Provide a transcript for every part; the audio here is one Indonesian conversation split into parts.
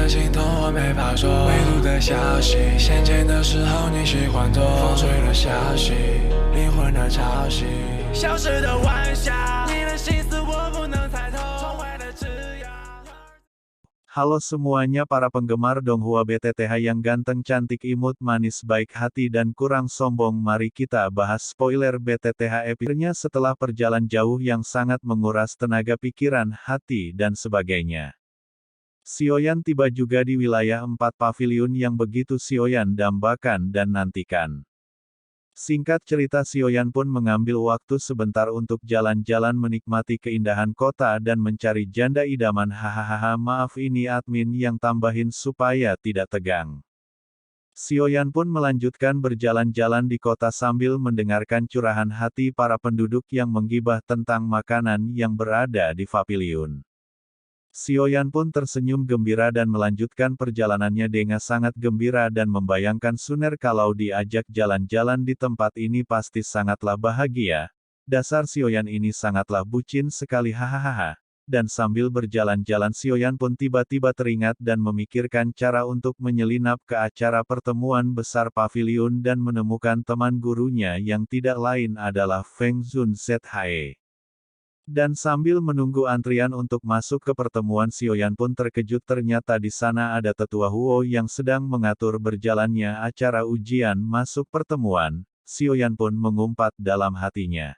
的心痛我没法说，未读的消息，先见的时候你喜欢多，风吹的消息，灵魂的潮汐，消失的晚霞，你的心思我不能猜透，痛坏的枝桠。Halo semuanya para penggemar Donghua BTTH yang ganteng cantik imut manis baik hati dan kurang sombong, mari kita bahas spoiler BTTH epicnya setelah perjalanan jauh yang sangat menguras tenaga pikiran, hati dan sebagainya. Sioyan tiba juga di wilayah 4 pavilion yang begitu Sioyan dambakan dan nantikan. Singkat cerita Sioyan pun mengambil waktu sebentar untuk jalan-jalan menikmati keindahan kota dan mencari janda idaman. Hahaha, maaf ini admin yang tambahin supaya tidak tegang. Sioyan pun melanjutkan berjalan-jalan di kota sambil mendengarkan curahan hati para penduduk yang menggibah tentang makanan yang berada di pavilion. Sioyan pun tersenyum gembira dan melanjutkan perjalanannya dengan sangat gembira dan membayangkan Suner kalau diajak jalan-jalan di tempat ini pasti sangatlah bahagia. Dasar Sioyan ini sangatlah bucin sekali, hahaha. Dan sambil berjalan-jalan Sioyan pun tiba-tiba teringat dan memikirkan cara untuk menyelinap ke acara pertemuan besar pavilion dan menemukan teman gurunya yang tidak lain adalah Feng Zun Zhe. Dan sambil menunggu antrian untuk masuk ke pertemuan Sioyan pun terkejut ternyata di sana ada tetua Huo yang sedang mengatur berjalannya acara ujian masuk pertemuan. Sioyan pun mengumpat dalam hatinya.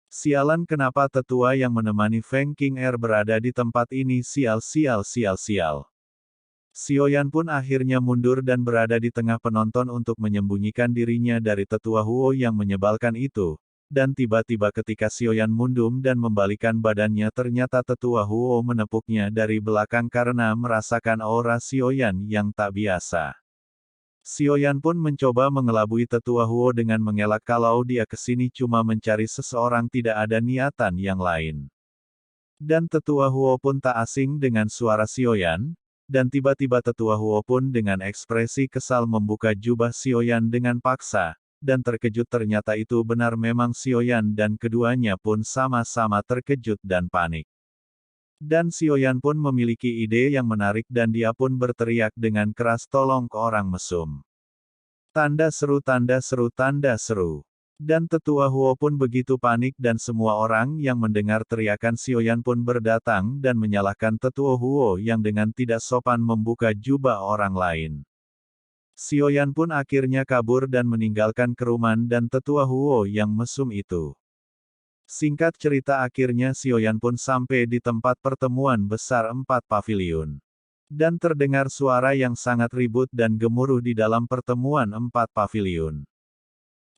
Sialan, kenapa tetua yang menemani Feng Qing'er berada di tempat ini, sial. Sioyan pun akhirnya mundur dan berada di tengah penonton untuk menyembunyikan dirinya dari tetua Huo yang menyebalkan itu. Dan tiba-tiba ketika Sioyan mundur dan membalikan badannya ternyata tetua Huo menepuknya dari belakang karena merasakan aura Sioyan yang tak biasa. Sioyan pun mencoba mengelabui tetua Huo dengan mengelak kalau dia kesini cuma mencari seseorang, tidak ada niatan yang lain. Dan tetua Huo pun tak asing dengan suara Sioyan, dan tiba-tiba tetua Huo pun dengan ekspresi kesal membuka jubah Sioyan dengan paksa. Dan terkejut ternyata itu benar memang Sioyan dan keduanya pun sama-sama terkejut dan panik. Dan Sioyan pun memiliki ide yang menarik dan dia pun berteriak dengan keras, tolong ke orang mesum. Tanda seru. Dan tetua Huo pun begitu panik dan semua orang yang mendengar teriakan Sioyan pun berdatang dan menyalahkan tetua Huo yang dengan tidak sopan membuka jubah orang lain. Sioyan pun akhirnya kabur dan meninggalkan kerumunan dan tetua Huo yang mesum itu. Singkat cerita akhirnya Sioyan pun sampai di tempat pertemuan besar 4 pavilion. Dan terdengar suara yang sangat ribut dan gemuruh di dalam pertemuan 4 pavilion.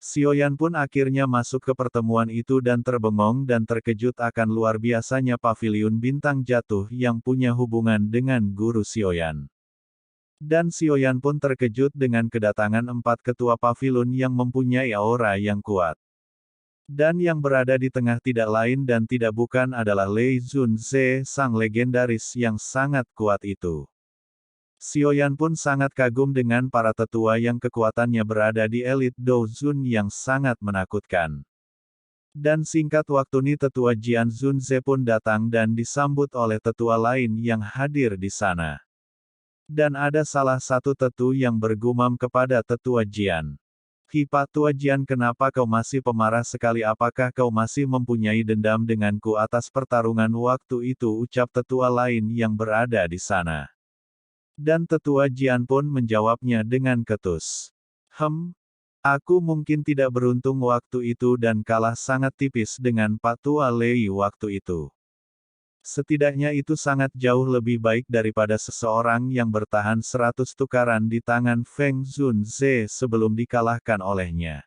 Sioyan pun akhirnya masuk ke pertemuan itu dan terbengong dan terkejut akan luar biasanya pavilion bintang jatuh yang punya hubungan dengan guru Sioyan. Dan Sioyan pun terkejut dengan kedatangan 4 ketua pavilion yang mempunyai aura yang kuat. Dan yang berada di tengah tidak lain dan tidak bukan adalah Lei Zun Zhe, sang legendaris yang sangat kuat itu. Sioyan pun sangat kagum dengan para tetua yang kekuatannya berada di elit Douzun yang sangat menakutkan. Dan singkat waktu ini tetua Jian Zun Zhe pun datang dan disambut oleh tetua lain yang hadir di sana. Dan ada salah satu tetu yang bergumam kepada tetua Jian. Tua Jian, kenapa kau masih pemarah sekali? Apakah kau masih mempunyai dendam denganku atas pertarungan waktu itu? Ucap tetua lain yang berada di sana. Dan tetua Jian pun menjawabnya dengan ketus. Aku mungkin tidak beruntung waktu itu dan kalah sangat tipis dengan Pak Tua Lei waktu itu. Setidaknya itu sangat jauh lebih baik daripada seseorang yang bertahan 100 tukaran di tangan Feng Zun Zhe sebelum dikalahkan olehnya.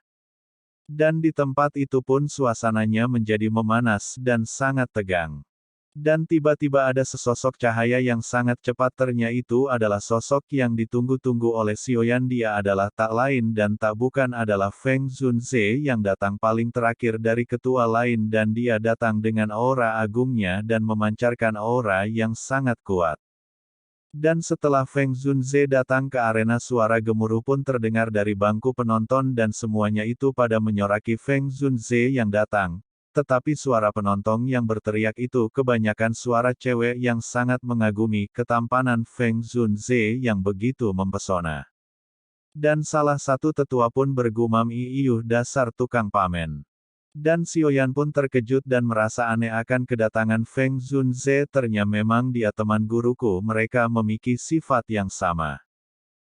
Dan di tempat itu pun suasananya menjadi memanas dan sangat tegang. Dan tiba-tiba ada sesosok cahaya yang sangat cepat, ternyata itu adalah sosok yang ditunggu-tunggu oleh Sioyan. Dia adalah tak lain dan tak bukan adalah Feng Zun Zhe yang datang paling terakhir dari ketua lain dan dia datang dengan aura agungnya dan memancarkan aura yang sangat kuat. Dan setelah Feng Zun Zhe datang ke arena suara gemuruh pun terdengar dari bangku penonton dan semuanya itu pada menyoraki Feng Zun Zhe yang datang. Tetapi suara penonton yang berteriak itu kebanyakan suara cewek yang sangat mengagumi ketampanan Feng Zunze yang begitu mempesona. Dan salah satu tetua pun bergumam, "Iyuh, dasar tukang pamen." Dan Sioyan pun terkejut dan merasa aneh akan kedatangan Feng Zunze. Ternyata memang dia teman guruku, mereka memiliki sifat yang sama.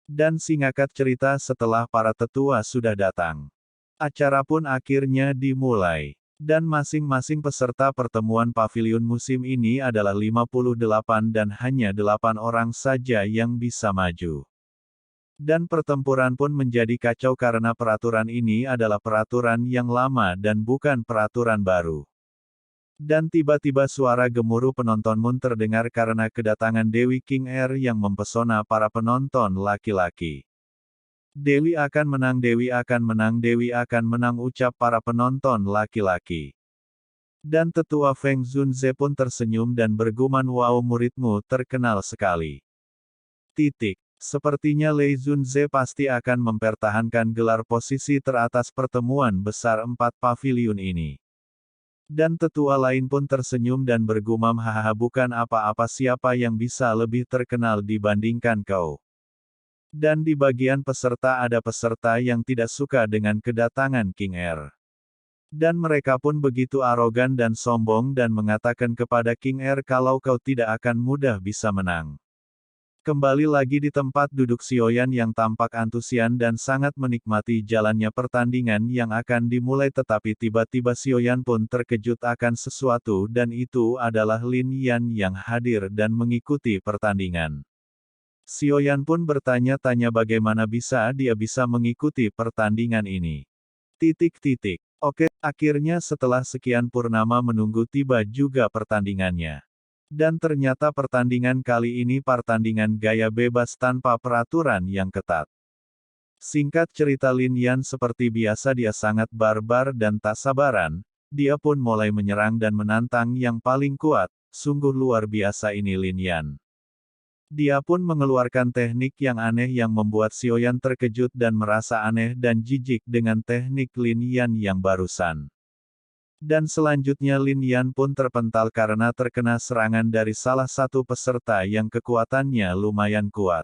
Dan singkat cerita, setelah para tetua sudah datang, acara pun akhirnya dimulai. Dan masing-masing peserta pertemuan pavilion musim ini adalah 58 dan hanya 8 orang saja yang bisa maju. Dan pertempuran pun menjadi kacau karena peraturan ini adalah peraturan yang lama dan bukan peraturan baru. Dan tiba-tiba suara gemuruh penonton pun terdengar karena kedatangan Dewi King Er yang mempesona para penonton laki-laki. "Dewi akan menang, Dewi akan menang, Dewi akan menang," ucap para penonton laki-laki. Dan tetua Feng Zunze pun tersenyum dan bergumam, "Wow, muridmu terkenal sekali." Sepertinya Lei Zunze pasti akan mempertahankan gelar posisi teratas pertemuan besar 4 pavilion ini. Dan tetua lain pun tersenyum dan bergumam, "Hahaha, bukan apa-apa, siapa yang bisa lebih terkenal dibandingkan kau?" Dan di bagian peserta ada peserta yang tidak suka dengan kedatangan King Er. Dan mereka pun begitu arogan dan sombong dan mengatakan kepada King Er kalau kau tidak akan mudah bisa menang. Kembali lagi di tempat duduk Sioyan yang tampak antusias dan sangat menikmati jalannya pertandingan yang akan dimulai, tetapi tiba-tiba Sioyan pun terkejut akan sesuatu dan itu adalah Lin Yan yang hadir dan mengikuti pertandingan. Sioyan pun bertanya-tanya bagaimana dia bisa mengikuti pertandingan ini. Oke, akhirnya setelah sekian purnama menunggu tiba juga pertandingannya. Dan ternyata pertandingan kali ini pertandingan gaya bebas tanpa peraturan yang ketat. Singkat cerita, Lin Yan seperti biasa dia sangat barbar dan tak sabaran, dia pun mulai menyerang dan menantang yang paling kuat, sungguh luar biasa ini Lin Yan. Dia pun mengeluarkan teknik yang aneh yang membuat Sioyan terkejut dan merasa aneh dan jijik dengan teknik Lin Yan yang barusan. Dan selanjutnya Lin Yan pun terpental karena terkena serangan dari salah satu peserta yang kekuatannya lumayan kuat.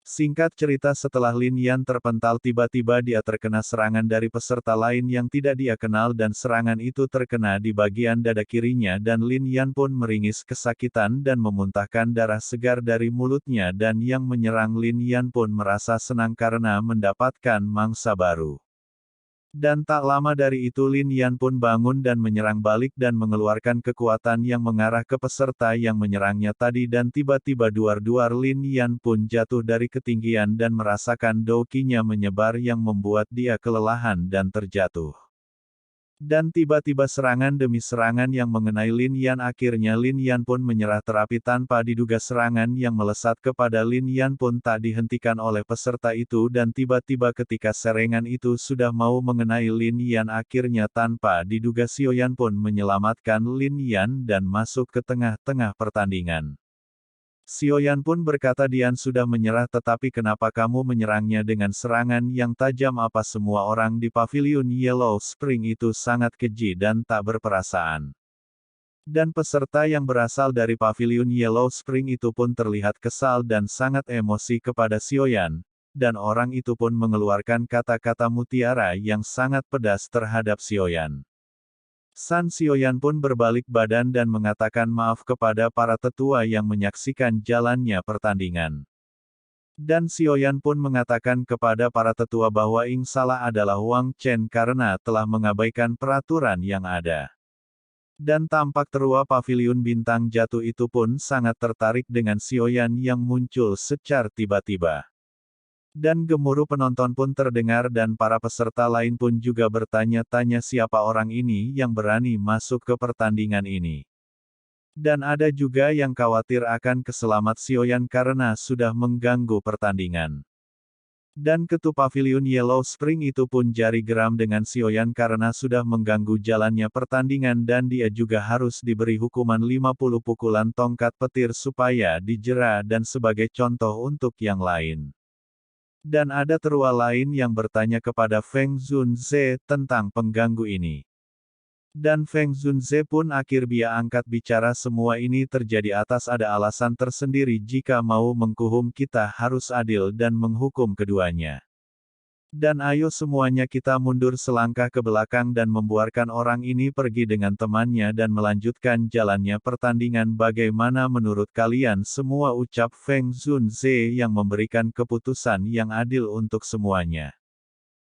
Singkat cerita, setelah Lin Yan terpental, tiba-tiba dia terkena serangan dari peserta lain yang tidak dia kenal dan serangan itu terkena di bagian dada kirinya dan Lin Yan pun meringis kesakitan dan memuntahkan darah segar dari mulutnya dan yang menyerang Lin Yan pun merasa senang karena mendapatkan mangsa baru. Dan tak lama dari itu Lin Yan pun bangun dan menyerang balik dan mengeluarkan kekuatan yang mengarah ke peserta yang menyerangnya tadi dan tiba-tiba duar-duar Lin Yan pun jatuh dari ketinggian dan merasakan dokinya menyebar yang membuat dia kelelahan dan terjatuh. Dan tiba-tiba serangan demi serangan yang mengenai Lin Yan, akhirnya Lin Yan pun menyerah terapi tanpa diduga serangan yang melesat kepada Lin Yan pun tak dihentikan oleh peserta itu dan tiba-tiba ketika serangan itu sudah mau mengenai Lin Yan, akhirnya tanpa diduga Sioyan pun menyelamatkan Lin Yan dan masuk ke tengah-tengah pertandingan. Sioyan pun berkata, "Dian sudah menyerah, tetapi kenapa kamu menyerangnya dengan serangan yang tajam?" Apa semua orang di pavilion Yellow Spring itu sangat keji dan tak berperasaan. Dan peserta yang berasal dari pavilion Yellow Spring itu pun terlihat kesal dan sangat emosi kepada Sioyan, dan orang itu pun mengeluarkan kata-kata mutiara yang sangat pedas terhadap Sioyan. San Sioyan pun berbalik badan dan mengatakan maaf kepada para tetua yang menyaksikan jalannya pertandingan. Dan Sioyan pun mengatakan kepada para tetua bahwa yang salah adalah Wang Chen karena telah mengabaikan peraturan yang ada. Dan tampak tetua pavilion bintang jatuh itu pun sangat tertarik dengan Sioyan yang muncul secara tiba-tiba. Dan gemuruh penonton pun terdengar dan para peserta lain pun juga bertanya-tanya siapa orang ini yang berani masuk ke pertandingan ini. Dan ada juga yang khawatir akan keselamatan Sioyan karena sudah mengganggu pertandingan. Dan ketua pavilion Yellow Spring itu pun jari geram dengan Sioyan karena sudah mengganggu jalannya pertandingan dan dia juga harus diberi hukuman 50 pukulan tongkat petir supaya dijera dan sebagai contoh untuk yang lain. Dan ada tetua lain yang bertanya kepada Feng Zunze tentang pengganggu ini. Dan Feng Zunze pun akhirnya angkat bicara semua ini terjadi atas ada alasan tersendiri jika mau menghukum kita harus adil dan menghukum keduanya. Dan ayo semuanya kita mundur selangkah ke belakang dan membiarkan orang ini pergi dengan temannya dan melanjutkan jalannya pertandingan bagaimana menurut kalian semua ucap Feng Zunze yang memberikan keputusan yang adil untuk semuanya.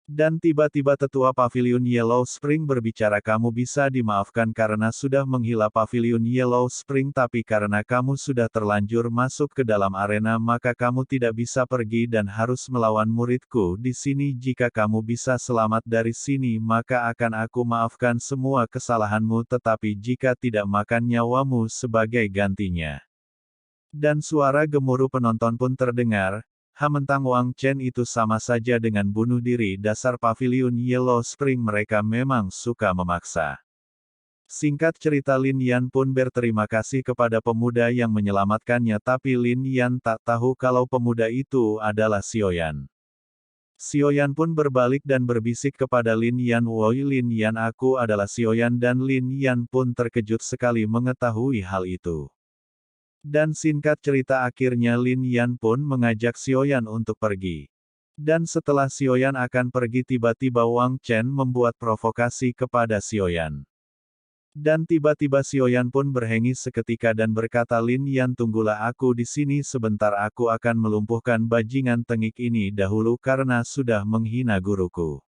Dan tiba-tiba tetua pavilion Yellow Spring berbicara kamu bisa dimaafkan karena sudah menghela pavilion Yellow Spring tapi karena kamu sudah terlanjur masuk ke dalam arena maka kamu tidak bisa pergi dan harus melawan muridku di sini jika kamu bisa selamat dari sini maka akan aku maafkan semua kesalahanmu tetapi jika tidak makan nyawamu sebagai gantinya. Dan suara gemuruh penonton pun terdengar. Mentang Wang Chen itu sama saja dengan bunuh diri dasar pavilion Yellow Spring mereka memang suka memaksa. Singkat cerita Lin Yan pun berterima kasih kepada pemuda yang menyelamatkannya tapi Lin Yan tak tahu kalau pemuda itu adalah Xiaoyan. Xiaoyan pun berbalik dan berbisik kepada Lin Yan woi Lin Yan aku adalah Xiaoyan dan Lin Yan pun terkejut sekali mengetahui hal itu. Dan singkat cerita akhirnya Lin Yan pun mengajak Xiaoyan untuk pergi. Dan setelah Xiaoyan akan pergi tiba-tiba Wang Chen membuat provokasi kepada Xiaoyan. Dan tiba-tiba Xiaoyan pun berhengis seketika dan berkata Lin Yan tunggulah aku di sini sebentar aku akan melumpuhkan bajingan tengik ini dahulu karena sudah menghina guruku.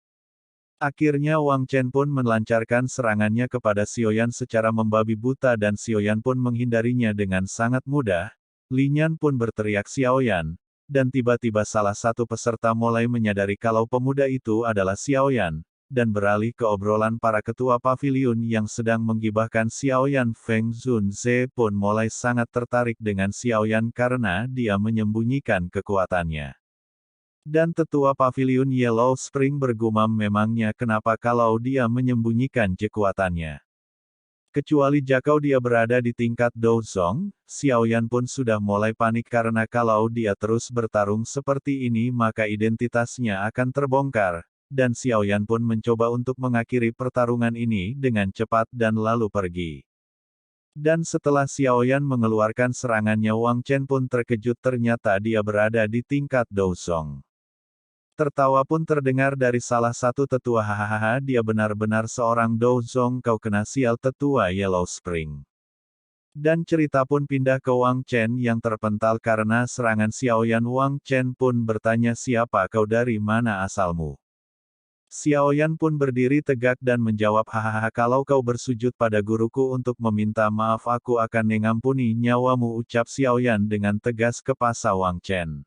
Akhirnya Wang Chen pun melancarkan serangannya kepada Xiaoyan secara membabi buta dan Xiaoyan pun menghindarinya dengan sangat mudah. Lin Yan pun berteriak Xiaoyan, dan tiba-tiba salah satu peserta mulai menyadari kalau pemuda itu adalah Xiaoyan, dan beralih ke obrolan para ketua pavilion yang sedang menggibahkan Xiaoyan. Feng Zunze pun mulai sangat tertarik dengan Xiaoyan karena dia menyembunyikan kekuatannya. Dan tetua pavilion Yellow Spring bergumam memangnya kenapa kalau dia menyembunyikan kekuatannya. Kecuali jika dia berada di tingkat Douzong, Xiaoyan pun sudah mulai panik karena kalau dia terus bertarung seperti ini maka identitasnya akan terbongkar, dan Xiaoyan pun mencoba untuk mengakhiri pertarungan ini dengan cepat dan lalu pergi. Dan setelah Xiaoyan mengeluarkan serangannya Wang Chen pun terkejut ternyata dia berada di tingkat Douzong. Tertawa pun terdengar dari salah satu tetua hahaha dia benar-benar seorang Douzong kau kena sial tetua Yellow Spring. Dan cerita pun pindah ke Wang Chen yang terpental karena serangan Xiaoyan. Wang Chen pun bertanya siapa kau dari mana asalmu. Xiaoyan pun berdiri tegak dan menjawab hahaha kalau kau bersujud pada guruku untuk meminta maaf aku akan mengampuni nyawamu ucap Xiaoyan dengan tegas kepada Wang Chen.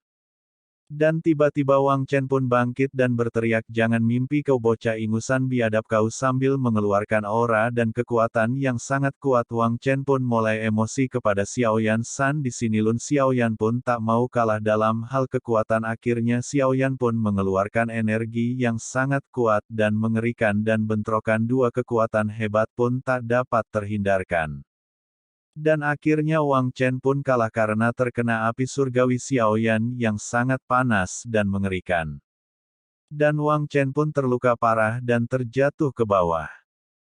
Dan tiba-tiba Wang Chen pun bangkit dan berteriak jangan mimpi kau bocah ingusan biadab kau sambil mengeluarkan aura dan kekuatan yang sangat kuat. Wang Chen pun mulai emosi kepada Xiaoyan San di sini Lun Xiaoyan pun tak mau kalah dalam hal kekuatan akhirnya Xiaoyan pun mengeluarkan energi yang sangat kuat dan mengerikan dan bentrokan dua kekuatan hebat pun tak dapat terhindarkan. Dan akhirnya Wang Chen pun kalah karena terkena api surgawi Xiaoyan yang sangat panas dan mengerikan. Dan Wang Chen pun terluka parah dan terjatuh ke bawah.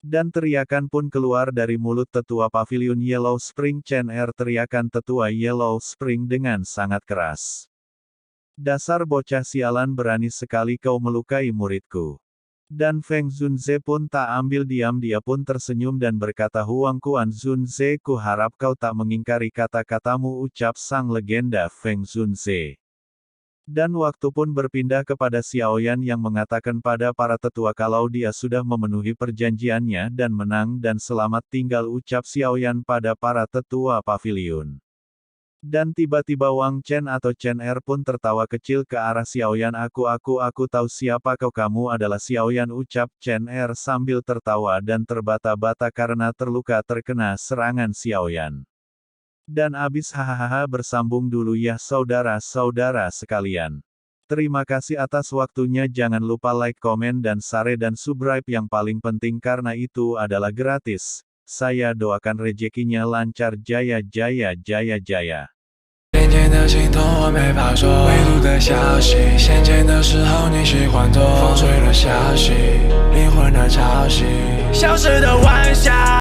Dan teriakan pun keluar dari mulut tetua pavilion Yellow Spring Chen teriakan tetua Yellow Spring dengan sangat keras. Dasar bocah sialan berani sekali kau melukai muridku. Dan Feng Zunze pun tak ambil diam dia pun tersenyum dan berkata Huang Kuan Zunze ku harap kau tak mengingkari kata-katamu ucap sang legenda Feng Zunze. Dan waktu pun berpindah kepada Xiaoyan yang mengatakan pada para tetua kalau dia sudah memenuhi perjanjiannya dan menang dan selamat tinggal ucap Xiaoyan pada para tetua pavilion. Dan tiba-tiba Wang Chen atau Chen pun tertawa kecil ke arah Xiaoyan aku tahu siapa kau kamu adalah Xiaoyan ucap Chen sambil tertawa dan terbata-bata karena terluka terkena serangan Xiaoyan. Dan abis hahaha bersambung dulu ya saudara-saudara sekalian. Terima kasih atas waktunya jangan lupa like komen dan share dan subscribe yang paling penting karena itu adalah gratis. Saya doakan rezekinya lancar jaya jaya jaya jaya。渐渐的心痛我没法说，未读的消息，先见的时候你喜欢躲，风吹了消息，灵魂的潮汐。消失的晚霞。